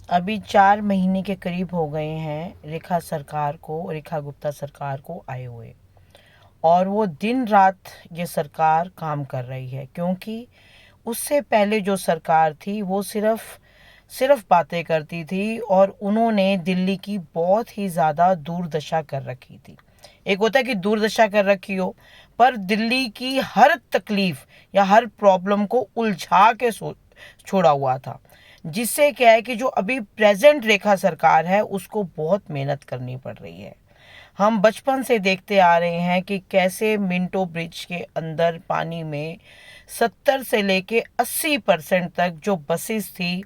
अभी 4 महीने के करीब हो गए हैं रेखा गुप्ता सरकार को आए हुए, और वो दिन रात ये सरकार काम कर रही है, क्योंकि उससे पहले जो सरकार थी वो सिर्फ सिर्फ बातें करती थी, और उन्होंने दिल्ली की बहुत ही ज़्यादा दुर्दशा कर रखी थी। एक होता है कि दुर्दशा कर रखी हो, पर दिल्ली की हर तकलीफ या हर प्रॉब्लम को उलझा के छोड़ा हुआ था, जिससे क्या है कि जो अभी प्रेजेंट रेखा सरकार है उसको बहुत मेहनत करनी पड़ रही है। हम बचपन से देखते आ रहे हैं कि कैसे मिंटो ब्रिज के अंदर पानी में 70 से लेके 80% तक जो बसेस थी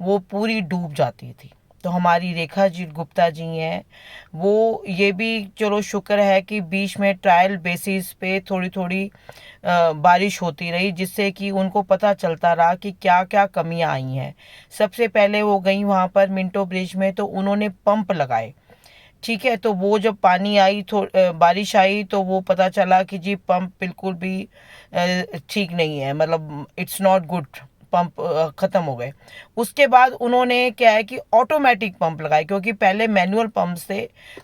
वो पूरी डूब जाती थी। तो हमारी रेखा जी गुप्ता जी हैं, वो ये भी चलो शुक्र है कि बीच में ट्रायल बेसिस पे थोड़ी थोड़ी बारिश होती रही, जिससे कि उनको पता चलता रहा कि क्या क्या कमियां आई हैं। सबसे पहले वो गई वहाँ पर मिंटो ब्रिज में, तो उन्होंने पंप लगाए। ठीक है, तो वो जब पानी आई बारिश आई, तो वो पता चला कि जी पंप बिल्कुल भी ठीक नहीं है, मतलब इट्स नॉट गुड। पंप ख़त्म हो गए। उसके बाद उन्होंने क्या है कि ऑटोमेटिक पंप लगाए, क्योंकि पहले मैनुअल पंप थे,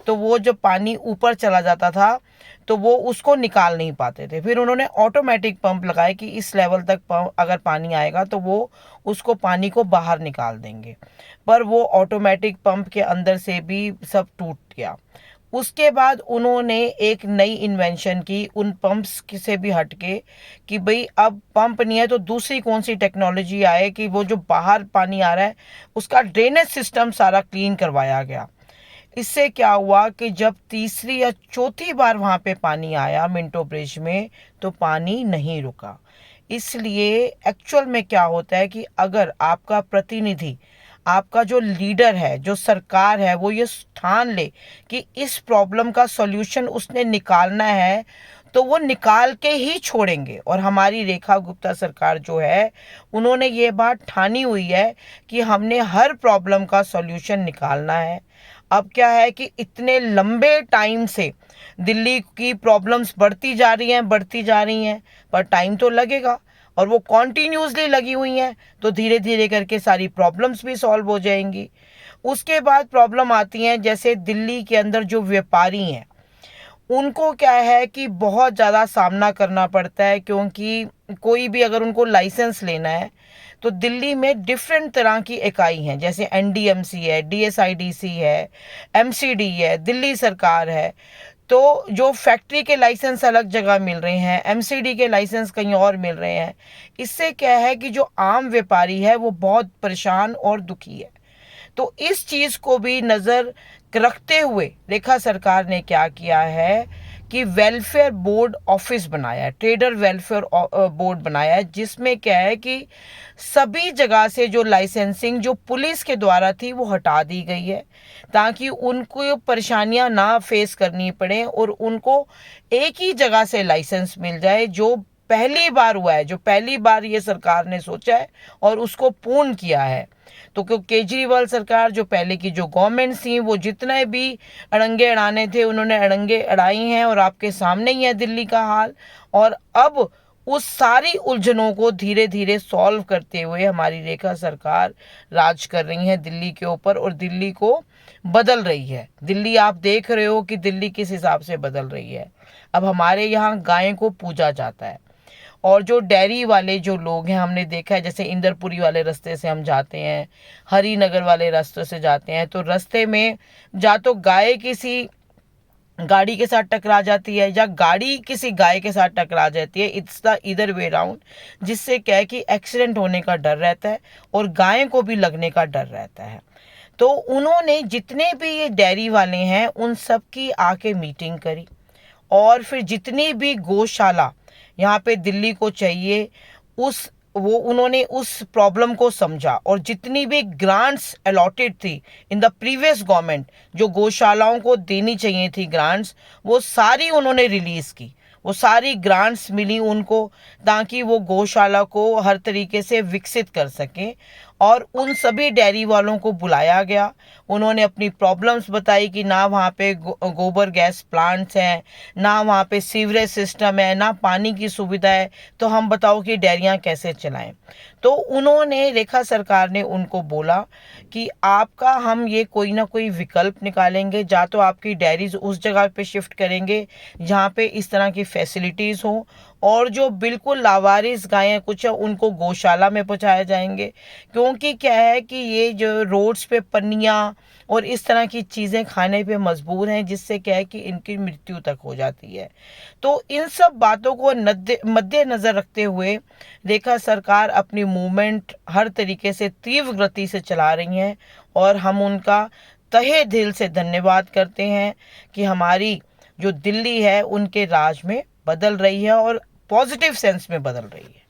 तो वो जब पानी ऊपर चला जाता था तो वो उसको निकाल नहीं पाते थे। फिर उन्होंने ऑटोमेटिक पंप लगाए कि इस लेवल तक पंप अगर पानी आएगा तो वो उसको पानी को बाहर निकाल देंगे। पर वो ऑटोमेटिक पंप के अंदर से भी सब टूट गया। उसके बाद उन्होंने एक नई इन्वेंशन की उन पंप्स से भी हटके, कि भाई अब पंप नहीं है तो दूसरी कौन सी टेक्नोलॉजी आए कि वो जो बाहर पानी आ रहा है उसका ड्रेनेज सिस्टम सारा क्लीन करवाया गया। इससे क्या हुआ कि जब तीसरी या चौथी बार वहाँ पे पानी आया मिंटो ब्रिज में, तो पानी नहीं रुका। इसलिए एक्चुअल में क्या होता है कि अगर आपका प्रतिनिधि, आपका जो लीडर है, जो सरकार है, वो ये ठान ले कि इस प्रॉब्लम का सॉल्यूशन उसने निकालना है, तो वो निकाल के ही छोड़ेंगे। और हमारी रेखा गुप्ता सरकार जो है, उन्होंने ये बात ठानी हुई है कि हमने हर प्रॉब्लम का सॉल्यूशन निकालना है। अब क्या है कि इतने लंबे टाइम से दिल्ली की प्रॉब्लम्स बढ़ती जा रही हैं, पर टाइम तो लगेगा, और वो कॉन्टीन्यूसली लगी हुई हैं, तो धीरे धीरे करके सारी प्रॉब्लम्स भी सॉल्व हो जाएंगी। उसके बाद प्रॉब्लम आती हैं, जैसे दिल्ली के अंदर जो व्यापारी हैं, उनको क्या है कि बहुत ज़्यादा सामना करना पड़ता है, क्योंकि कोई भी अगर उनको लाइसेंस लेना है, तो दिल्ली में डिफरेंट तरह की इकाई हैं, जैसे एनडीएमसी है, डीएसआईडीसी है, एमसीडी है, दिल्ली सरकार है। तो जो फैक्ट्री के लाइसेंस अलग जगह मिल रहे हैं, एमसीडी के लाइसेंस कहीं और मिल रहे हैं। इससे क्या है कि जो आम व्यापारी है वो बहुत परेशान और दुखी है। तो इस चीज को भी नजर रखते हुए रेखा सरकार ने क्या किया है कि वेलफेयर बोर्ड ऑफिस बनाया है, ट्रेडर वेलफेयर बोर्ड बनाया है, जिसमें क्या है कि सभी जगह से जो लाइसेंसिंग जो पुलिस के द्वारा थी वो हटा दी गई है, ताकि उनको परेशानियां ना फेस करनी पड़े, और उनको एक ही जगह से लाइसेंस मिल जाए, जो पहली बार हुआ है, जो पहली बार ये सरकार ने सोचा है और उसको पूर्ण किया है। तो क्योंकि केजरीवाल सरकार जो पहले की जो गवर्नमेंट थी, वो जितने भी अड़ंगे अड़ाने थे उन्होंने अड़ंगे अड़ाई हैं, और आपके सामने ही है दिल्ली का हाल। और अब उस सारी उलझनों को धीरे धीरे सॉल्व करते हुए हमारी रेखा सरकार राज कर रही है दिल्ली के ऊपर, और दिल्ली को बदल रही है। दिल्ली आप देख रहे हो कि दिल्ली किस हिसाब से बदल रही है। अब हमारे यहाँ गाय को पूजा जाता है, और जो डेयरी वाले जो लोग हैं, हमने देखा है, जैसे इंदरपुरी वाले रास्ते से हम जाते हैं, हरिनगर वाले रास्ते से जाते हैं, तो रास्ते में या तो गाय किसी गाड़ी के साथ टकरा जाती है, या गाड़ी किसी गाय के साथ टकरा जाती है, इट्स द इधर वे राउंड, जिससे क्या है कि एक्सीडेंट होने का डर रहता है और गाय को भी लगने का डर रहता है। तो उन्होंने जितने भी ये डेयरी वाले हैं उन सब की आके मीटिंग करी, और फिर जितनी भी गौशाला यहाँ पे दिल्ली को चाहिए, उस वो उन्होंने उस प्रॉब्लम को समझा, और जितनी भी ग्रांट्स अलॉटेड थी इन द प्रीवियस गवर्नमेंट, जो गौशालाओं को देनी चाहिए थी ग्रांट्स, वो सारी उन्होंने रिलीज की। वो सारी ग्रांट्स मिली उनको, ताकि वो गौशाला को हर तरीके से विकसित कर सकें। और उन सभी डेयरी वालों को बुलाया गया। उन्होंने अपनी प्रॉब्लम्स बताई कि ना वहाँ पे गोबर गैस प्लांट्स हैं, ना वहाँ पे सीवरेज सिस्टम है, ना पानी की सुविधा है, तो हम बताओ कि डेयरियाँ कैसे चलाएं। तो उन्होंने, रेखा सरकार ने उनको बोला कि आपका हम ये कोई ना कोई विकल्प निकालेंगे, या तो आपकी डेयरीज उस जगह पे शिफ्ट करेंगे जहाँ पे इस तरह की फैसिलिटीज़ हो, और जो बिल्कुल लावारिस गायें कुछ है उनको गौशाला में पहुँचाए जाएंगे। क्योंकि क्या है कि ये जो रोड्स पे पन्नियाँ और इस तरह की चीज़ें खाने पे मजबूर हैं, जिससे क्या है कि इनकी मृत्यु तक हो जाती है। तो इन सब बातों को मद्देनज़र रखते हुए रेखा सरकार अपनी मूवमेंट हर तरीके से तीव्र गति से चला रही हैं, और हम उनका तहे दिल से धन्यवाद करते हैं कि हमारी जो दिल्ली है उनके राज में बदल रही है, और पॉजिटिव सेंस में बदल रही है।